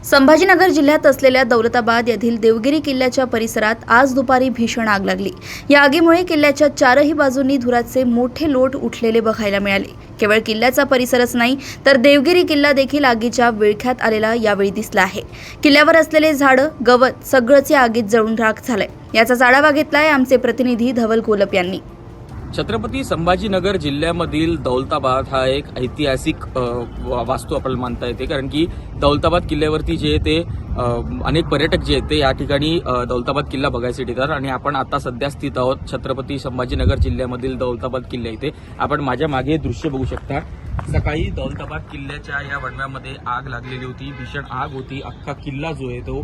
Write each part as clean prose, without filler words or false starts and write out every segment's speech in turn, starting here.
संभाजीनगर जिल्ह्यात असलेल्या दौलताबाद येथील देवगिरी किल्ल्याच्या परिसरात आज दुपारी भीषण आग लागली। या आगीमुळे किल्ल्याच्या चारही बाजूंनी धुराचे मोठे लोट उठलेले बघायला मिळाले। केवळ किल्ल्याचा परिसरच नाही तर देवगिरी किल्ला देखील आगीच्या विळख्यात आलेला यावेळी दिसला आहे। किल्ल्यावर असलेले झाडं, गवत सगळंच या आगीत जळून राख झालंय। याचा आढावा घेतलाय आमचे प्रतिनिधी धवल कोलप यांनी। छत्रपती संभाजीनगर जिल्ह्यामधील दौलताबाद हा एक ऐतिहासिक वास्तू आपल्याला मानता येते, कारण की दौलताबाद किल्ल्यावरती जे ते अनेक पर्यटक जे आहेत ते या ठिकाणी दौलताबाद किल्ला बघायसाठी येतात। आणि आपण आता सध्या स्थित आहोत छत्रपती संभाजीनगर जिल्ह्यामधील दौलताबाद किल्ला इथे। आपण माझ्या मागे दृश्य बघू शकता। सकाळी दौलताबाद किल्ल्याच्या या वणव्यामध्ये आग लागलेली होती, भीषण आग होती। अख्खा किल्ला जो आहे तो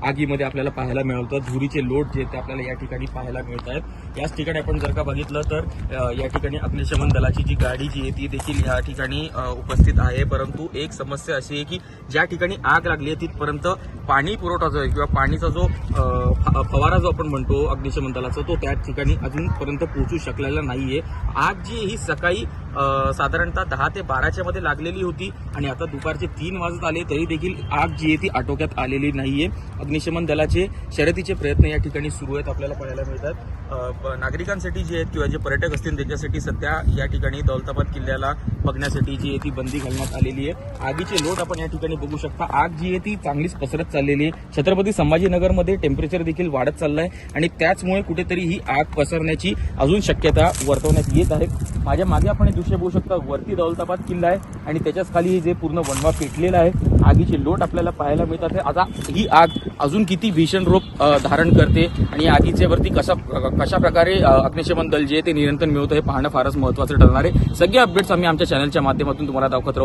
आगीमध्ये आपल्याला पाहायला मिळतो। धुरीचे लोट जे ते आपल्याला या ठिकाणी पाहायला मिळत आहेत। याच ठिकाणी आपण जर का बघितलं तर या ठिकाणी अग्निशमन दलाची जी गाडी जी आहे ती देखील या ठिकाणी उपस्थित आहे। परंतु एक समस्या अशी आहे की ज्या ठिकाणी आग लागली आहे तिथपर्यंत पाणी पुरवठा जो आहे किंवा पाणीचा जो फवारा जो आपण म्हणतो अग्निशमन दलाचा तो त्या ठिकाणी अजूनपर्यंत पोहोचू शकलेला नाहीये। आग जी ही सकाळी साधारणतः 10 ते 12च्या मध्ये लागलेली होती आणि आता दुपारचे 3 वाजत आले तरी देखील आग जी आहे ती आटोक्यात आलेली नाहीये। अग्निशमन दलाचे शर्यतीचे प्रयत्न या ठिकाणी सुरू आहेत, आपल्याला पाहायला मिळतात। नागरिकांसाठी जे आहेत किंवा जे पर्यटक असतील त्यांच्यासाठी सध्या या ठिकाणी दौलताबाद किल्ल्याला बघण्यासाठी जी आहे ती बंदी घालण्यात आलेली आहे। आगीचे लोट आपण या ठिकाणी बघू शकता। आग जी आहे ती चांगलीच पसरत चाललेली आहे। छत्रपती संभाजीनगरमध्ये टेम्परेचर देखील वाढत चाललंय आणि त्याचमुळे कुठेतरी ही आग पसरण्याची अजून शक्यता वर्तवण्यात येत आहे। माझ्या मागे आपण हे दृश्य बघू शकता। वरती दौलताबाद किल्ला आहे आणि त्याच्याच खाली जे पूर्ण वणवा पेटलेला आहे, आगीचे लोट आपल्याला पाहायला मिळतात। आता ही आग अजून किती भीषण रूप धारण करते आणि आगीच्या वरती कशा प्रकारे अग्निशमन दल जे ते नियंत्रण मिळवतं हे पाहणं फारच महत्त्वाचं ठरणार आहे। सगळे अपडेट्स आम्ही आमच्या चॅनलच्या माध्यमातून तुम्हाला दाखवत राहू।